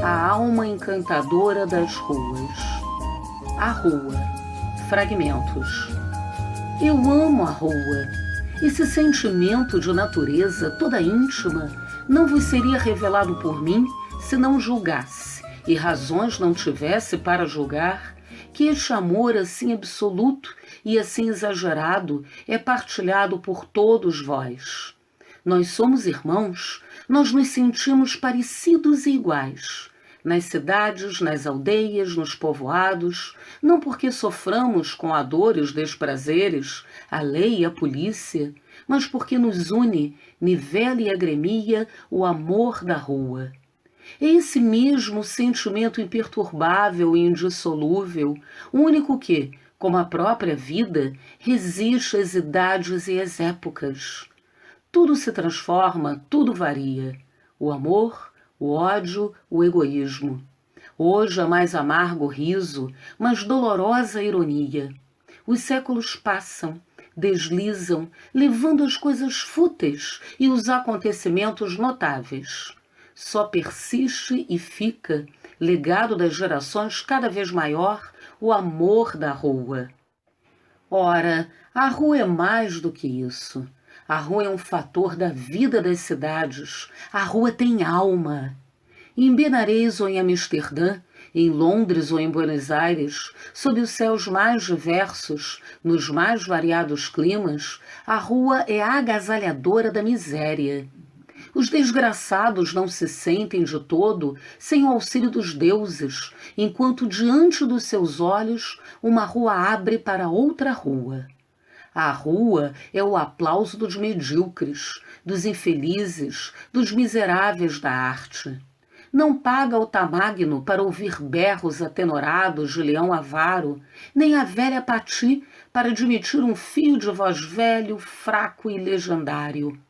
a alma encantadora das ruas. A rua. Fragmentos. Eu amo a rua. Esse sentimento de natureza toda íntima não vos seria revelado por mim se não julgasse, e razões não tivesse para julgar, que este amor assim absoluto e assim exagerado é partilhado por todos vós. Nós somos irmãos, nós nos sentimos parecidos e iguais, nas cidades, nas aldeias, nos povoados, não porque soframos com a dor e os desprazeres, a lei e a polícia, mas porque nos une, nivela e agremia o amor da rua. É esse mesmo sentimento imperturbável e indissolúvel, único que, como a própria vida, resiste às idades e às épocas. Tudo se transforma, tudo varia. O amor, o ódio, o egoísmo. Hoje a mais amargo riso, mais dolorosa ironia. Os séculos passam, deslizam, levando as coisas fúteis e os acontecimentos notáveis. Só persiste e fica, legado das gerações cada vez maior, o amor da rua. Ora, a rua é mais do que isso. A rua é um fator da vida das cidades. A rua tem alma. Em Benares ou em Amsterdã, em Londres ou em Buenos Aires, sob os céus mais diversos, nos mais variados climas, a rua é a agasalhadora da miséria. Os desgraçados não se sentem de todo sem o auxílio dos deuses, enquanto diante dos seus olhos uma rua abre para outra rua. A rua é o aplauso dos medíocres, dos infelizes, dos miseráveis da arte. Não paga o tamagno para ouvir berros atenorados de leão avaro, nem a velha Pati para admitir um fio de voz velho, fraco e legendário.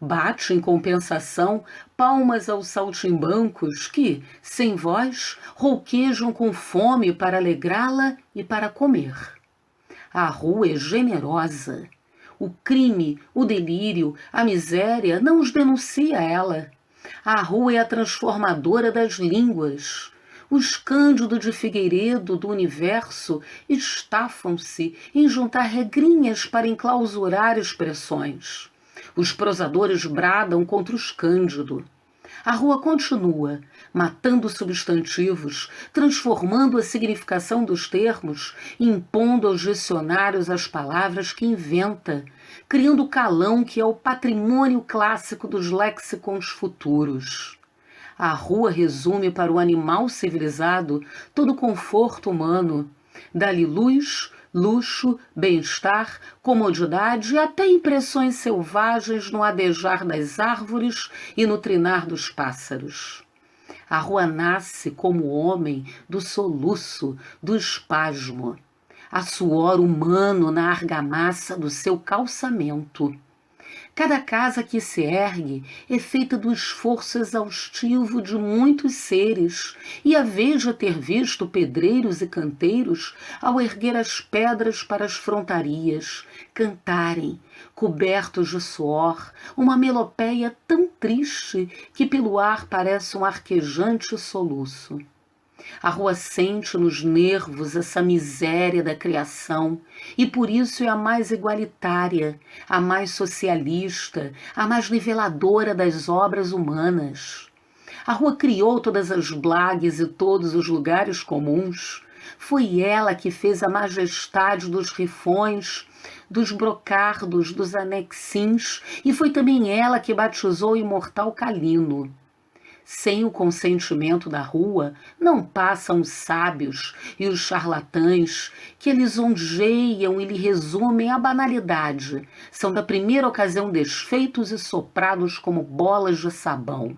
Bate, em compensação, palmas aos saltimbancos que, sem voz, rouquejam com fome para alegrá-la e para comer. A rua é generosa. O crime, o delírio, a miséria não os denuncia ela. A rua é a transformadora das línguas. Os Cândido de Figueiredo do universo estafam-se em juntar regrinhas para enclausurar expressões. Os prosadores bradam contra os Cândido. A rua continua, matando substantivos, transformando a significação dos termos, impondo aos dicionários as palavras que inventa, criando o calão que é o patrimônio clássico dos lexicons futuros. A rua resume para o animal civilizado todo o conforto humano, dá-lhe luz, luxo, bem-estar, comodidade e até impressões selvagens no adejar das árvores e no trinar dos pássaros. A rua nasce como homem do soluço, do espasmo. Há suor humano na argamassa do seu calçamento. Cada casa que se ergue é feita do esforço exaustivo de muitos seres, e haveja ter visto pedreiros e canteiros, ao erguer as pedras para as frontarias, cantarem, cobertos de suor, uma melopeia tão triste que pelo ar parece um arquejante soluço. A rua sente nos nervos essa miséria da criação e por isso é a mais igualitária, a mais socialista, a mais niveladora das obras humanas. A rua criou todas as blagues e todos os lugares comuns. Foi ela que fez a majestade dos rifões, dos brocardos, dos anexins, e foi também ela que batizou o imortal Calino. Sem o consentimento da rua, não passam os sábios e os charlatães que lisonjeiam e lhe resumem a banalidade. São da primeira ocasião desfeitos e soprados como bolas de sabão.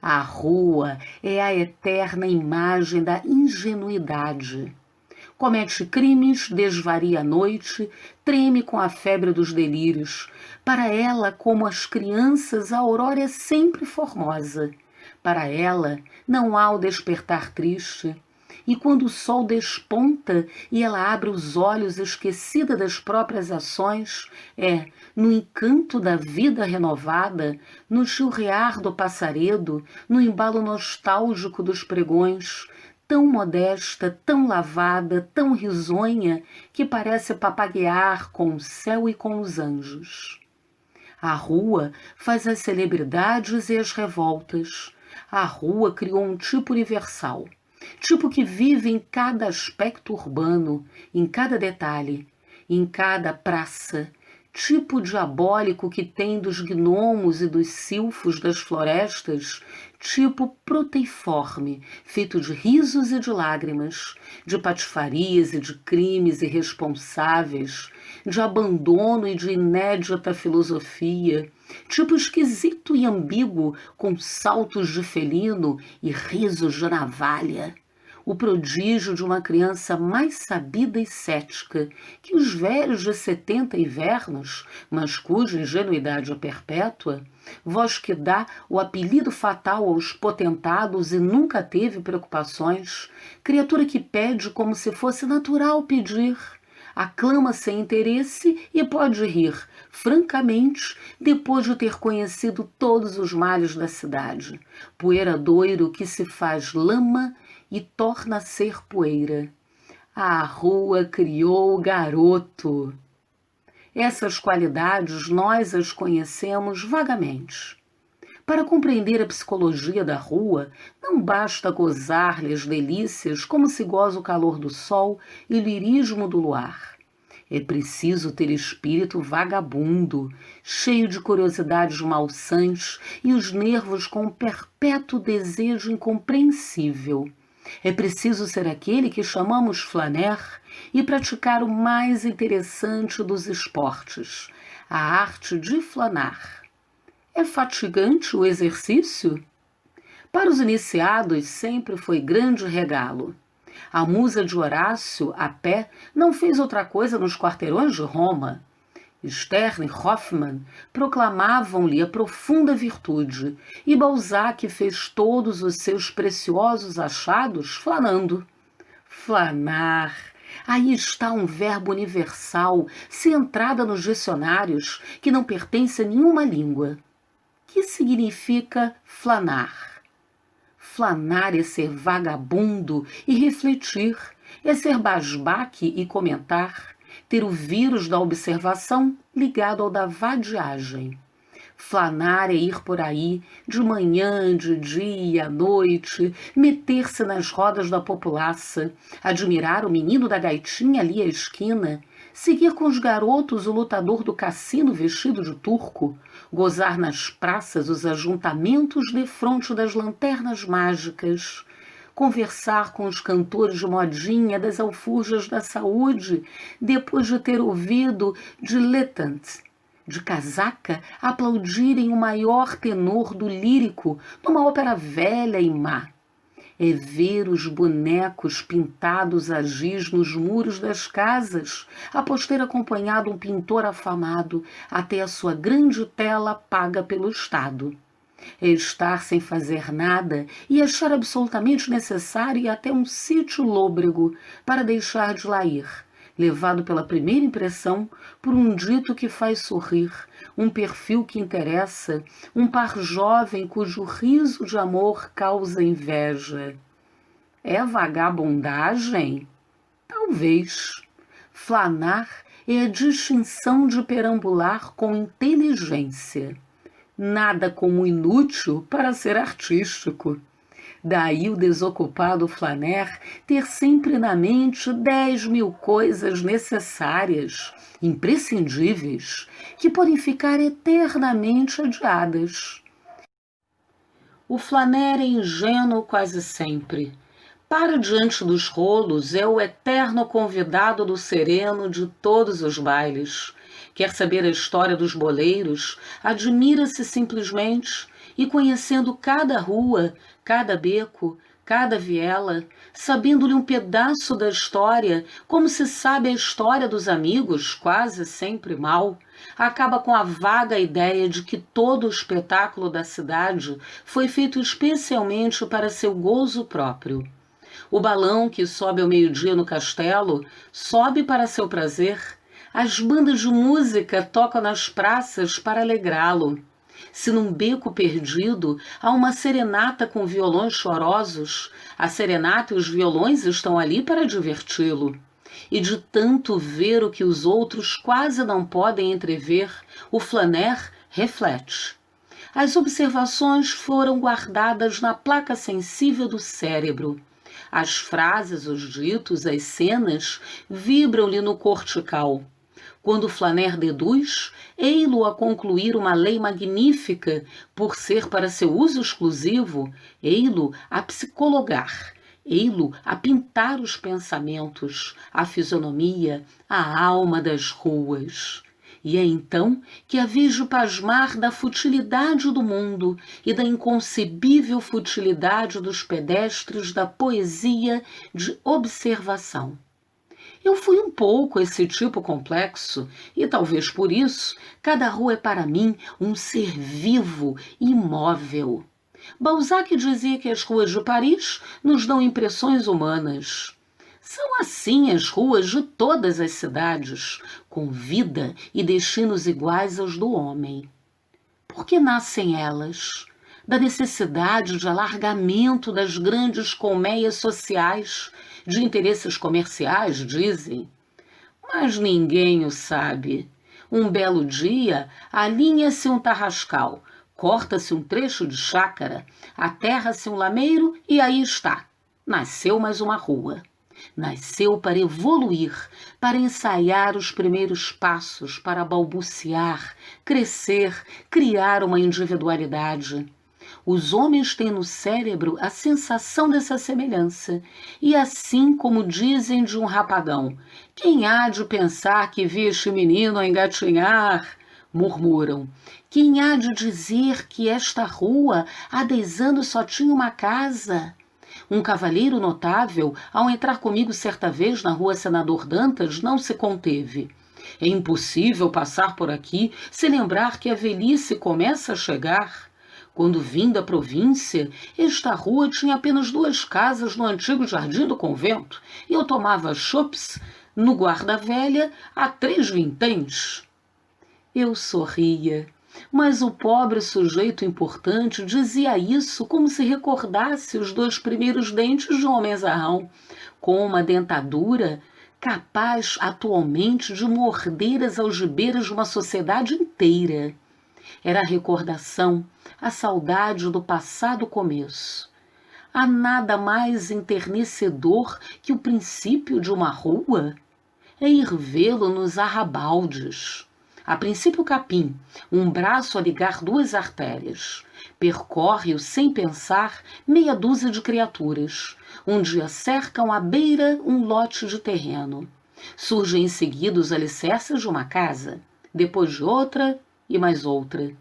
A rua é a eterna imagem da ingenuidade. Comete crimes, desvaria à noite, treme com a febre dos delírios. Para ela, como as crianças, a aurora é sempre formosa. Para ela, não há o despertar triste. e quando o sol desponta e ela abre os olhos esquecida das próprias ações, no encanto da vida renovada, no churrear do passaredo, no embalo nostálgico dos pregões, tão modesta, tão lavada, tão risonha, que parece papaguear com o céu e com os anjos. A rua faz as celebridades e as revoltas. A rua criou um tipo universal, tipo que vive em cada aspecto urbano, em cada detalhe, em cada praça, tipo diabólico que tem dos gnomos e dos silfos das florestas, tipo proteiforme, feito de risos e de lágrimas, de patifarias e de crimes irresponsáveis, de abandono e de inédita filosofia, tipo esquisito e ambíguo, com saltos de felino e risos de navalha. O prodígio de uma criança mais sabida e cética que os velhos de 70 invernos, mas cuja ingenuidade é perpétua, voz que dá o apelido fatal aos potentados e nunca teve preocupações, criatura que pede como se fosse natural pedir, aclama sem interesse e pode rir, francamente, depois de ter conhecido todos os males da cidade, poeiradouro que se faz lama e torna a ser poeira. A rua criou o garoto. Essas qualidades nós as conhecemos vagamente. Para compreender a psicologia da rua, não basta gozar-lhe as delícias como se goza o calor do sol e o lirismo do luar. É preciso ter espírito vagabundo, cheio de curiosidades malsãs e os nervos com um perpétuo desejo incompreensível. É preciso ser aquele que chamamos flaner e praticar o mais interessante dos esportes, a arte de flanar. É fatigante o exercício? Para os iniciados sempre foi grande regalo. A musa de Horácio, a pé, não fez outra coisa nos quarteirões de Roma. Stern e Hoffmann proclamavam-lhe a profunda virtude, e Balzac fez todos os seus preciosos achados flanando. Flanar. Aí está um verbo universal, centrado nos dicionários, que não pertence a nenhuma língua. Que significa flanar? Flanar é ser vagabundo e refletir, é ser basbaque e comentar, ter o vírus da observação ligado ao da vadiagem. Flanar é ir por aí, de manhã, de dia, à noite, meter-se nas rodas da populaça, admirar o menino da gaitinha ali à esquina, seguir com os garotos o lutador do cassino vestido de turco, gozar nas praças os ajuntamentos defronte das lanternas mágicas, conversar com os cantores de modinha das alforjas da saúde, depois de ter ouvido dilettantes de casaca aplaudirem o maior tenor do lírico numa ópera velha e má. É ver os bonecos pintados a giz nos muros das casas, após ter acompanhado um pintor afamado até a sua grande tela paga pelo Estado. É estar sem fazer nada e achar absolutamente necessário ir até um sítio lôbrego para deixar de lá ir, levado pela primeira impressão por um dito que faz sorrir, um perfil que interessa, um par jovem cujo riso de amor causa inveja. É vagabundagem? Talvez. Flanar é a distinção de perambular com inteligência. Nada como inútil para ser artístico. Daí o desocupado flaner ter sempre na mente 10.000 coisas necessárias, imprescindíveis, que podem ficar eternamente adiadas. O flaner é ingênuo quase sempre. Para diante dos rolos, é o eterno convidado do sereno de todos os bailes. Quer saber a história dos boleiros, admira-se simplesmente e, conhecendo cada rua, cada beco, cada viela, sabendo-lhe um pedaço da história, como se sabe a história dos amigos, quase sempre mal, acaba com a vaga ideia de que todo o espetáculo da cidade foi feito especialmente para seu gozo próprio. O balão que sobe ao meio-dia no castelo sobe para seu prazer. As bandas de música tocam nas praças para alegrá-lo. Se num beco perdido há uma serenata com violões chorosos, a serenata e os violões estão ali para diverti-lo. E de tanto ver o que os outros quase não podem entrever, o Flaner reflete. As observações foram guardadas na placa sensível do cérebro. As frases, os ditos, as cenas vibram-lhe no cortical. Quando Flaner deduz, ei-lo a concluir uma lei magnífica, por ser para seu uso exclusivo, ei-lo a psicologar, ei-lo a pintar os pensamentos, a fisionomia, a alma das ruas. E é então que a vejo pasmar da futilidade do mundo e da inconcebível futilidade dos pedestres da poesia de observação. Eu fui um pouco esse tipo complexo e talvez por isso cada rua é para mim um ser vivo e imóvel. Balzac dizia que as ruas de Paris nos dão impressões humanas. São assim as ruas de todas as cidades, com vida e destinos iguais aos do homem. Por que nascem elas? Da necessidade de alargamento das grandes colmeias sociais, de interesses comerciais, dizem. Mas ninguém o sabe. Um belo dia, alinha-se um tarrascal, corta-se um trecho de chácara, aterra-se um lameiro e aí está. Nasceu mais uma rua. Nasceu para evoluir, para ensaiar os primeiros passos, para balbuciar, crescer, criar uma individualidade. Os homens têm no cérebro a sensação dessa semelhança, e assim como dizem de um rapagão, quem há de pensar que vi este menino a engatinhar? Murmuram. Quem há de dizer que esta rua há 10 anos só tinha uma casa? Um cavalheiro notável, ao entrar comigo certa vez na rua Senador Dantas, não se conteve. É impossível passar por aqui sem lembrar que a velhice começa a chegar. Quando vim da província, esta rua tinha apenas 2 casas no antigo jardim do convento, e eu tomava chopes no guarda-velha a 3 vinténs. Eu sorria. Mas o pobre sujeito importante dizia isso como se recordasse os 2 primeiros dentes de um homenzarrão, com uma dentadura capaz atualmente de morder as algibeiras de uma sociedade inteira. Era a recordação, a saudade do passado começo. Há nada mais enternecedor que o princípio de uma rua? É ir vê-lo nos arrabaldes. A princípio capim, um braço a ligar 2 artérias. Percorre-o sem pensar meia dúzia de criaturas. Um dia cercam à beira um lote de terreno. Surgem em seguida os alicerces de uma casa, depois de outra e mais outra.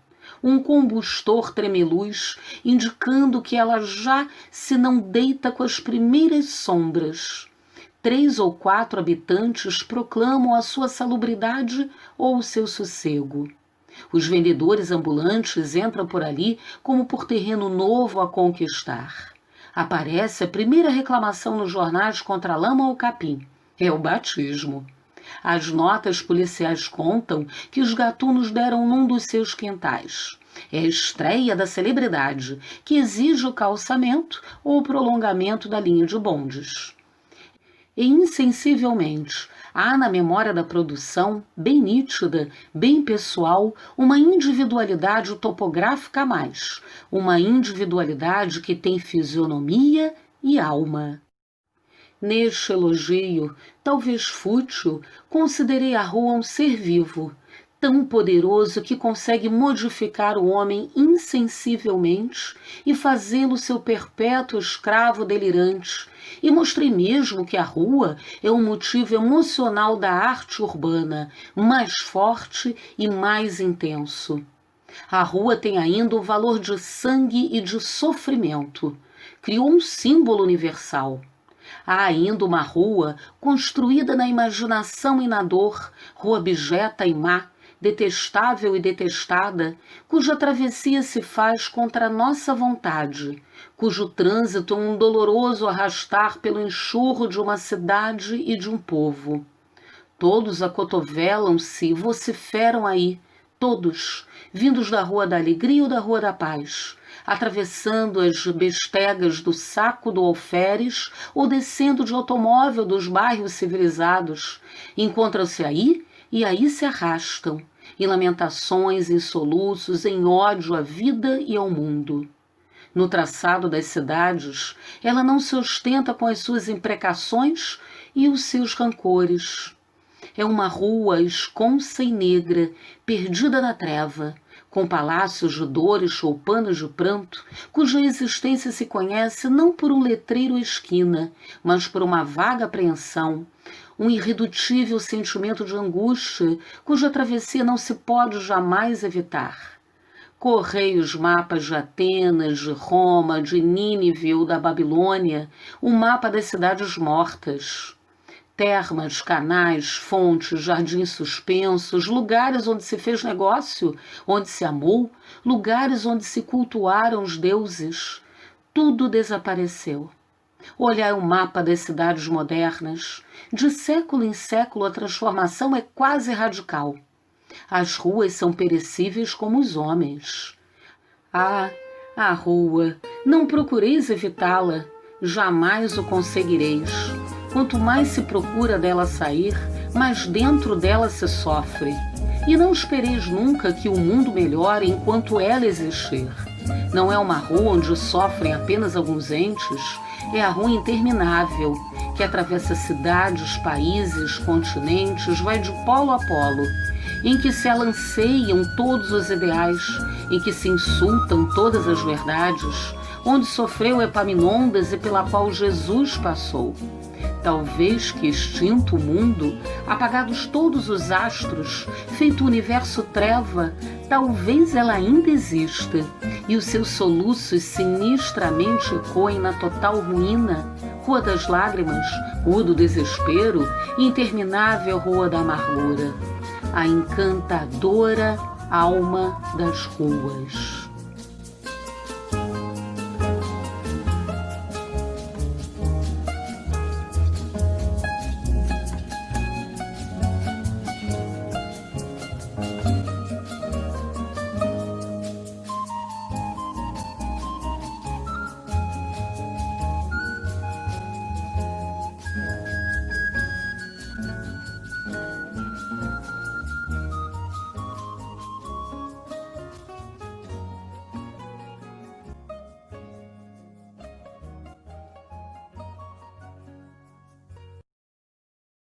Um combustor tremeluz, indicando que ela já se não deita com as primeiras sombras. 3 ou 4 habitantes proclamam a sua salubridade ou o seu sossego. Os vendedores ambulantes entram por ali como por terreno novo a conquistar. Aparece a primeira reclamação nos jornais contra a lama ou capim. É o batismo. As notas policiais contam que os gatunos deram num dos seus quintais. É a estreia da celebridade, que exige o calçamento ou o prolongamento da linha de bondes. E insensivelmente há na memória da produção, bem nítida, bem pessoal, uma individualidade topográfica a mais, uma individualidade que tem fisionomia e alma. Neste elogio, talvez fútil, considerei a rua um ser vivo, tão poderoso que consegue modificar o homem insensivelmente e fazê-lo seu perpétuo escravo delirante, e mostrei mesmo que a rua é um motivo emocional da arte urbana, mais forte e mais intenso. A rua tem ainda o valor de sangue e de sofrimento. Criou um símbolo universal. Há ainda uma rua construída na imaginação e na dor, rua abjeta e má, detestável e detestada, cuja travessia se faz contra a nossa vontade, cujo trânsito é um doloroso arrastar pelo enxurro de uma cidade e de um povo. Todos acotovelam-se e vociferam aí, todos, vindos da Rua da Alegria ou da Rua da Paz, atravessando as bestegas do Saco do Alferes ou descendo de automóvel dos bairros civilizados, encontram-se aí e aí se arrastam, em lamentações, em soluços, em ódio à vida e ao mundo. No traçado das cidades, ela não se ostenta com as suas imprecações e os seus rancores. É uma rua esconsa e negra, perdida na treva, com palácios de dor e choupanas de pranto, cuja existência se conhece não por um letreiro à esquina, mas por uma vaga apreensão, um irredutível sentimento de angústia, cuja travessia não se pode jamais evitar. Correi os mapas de Atenas, de Roma, de Nínive ou da Babilônia, o mapa das cidades mortas. Termas, canais, fontes, jardins suspensos, lugares onde se fez negócio, onde se amou, lugares onde se cultuaram os deuses. Tudo desapareceu. Olhai o mapa das cidades modernas. De século em século a transformação é quase radical. As ruas são perecíveis como os homens. Ah, a rua, não procureis evitá-la, jamais o conseguireis. Quanto mais se procura dela sair, mais dentro dela se sofre. E não espereis nunca que o mundo melhore enquanto ela existir. Não é uma rua onde sofrem apenas alguns entes, é a rua interminável, que atravessa cidades, países, continentes, vai de polo a polo, em que se alanceiam todos os ideais, em que se insultam todas as verdades, onde sofreu Epaminondas e pela qual Jesus passou. Talvez que extinto o mundo, apagados todos os astros, feito o universo treva, talvez ela ainda exista, e os seus soluços sinistramente ecoem na total ruína, Rua das Lágrimas, Rua do Desespero e interminável Rua da Amargura, a encantadora alma das ruas.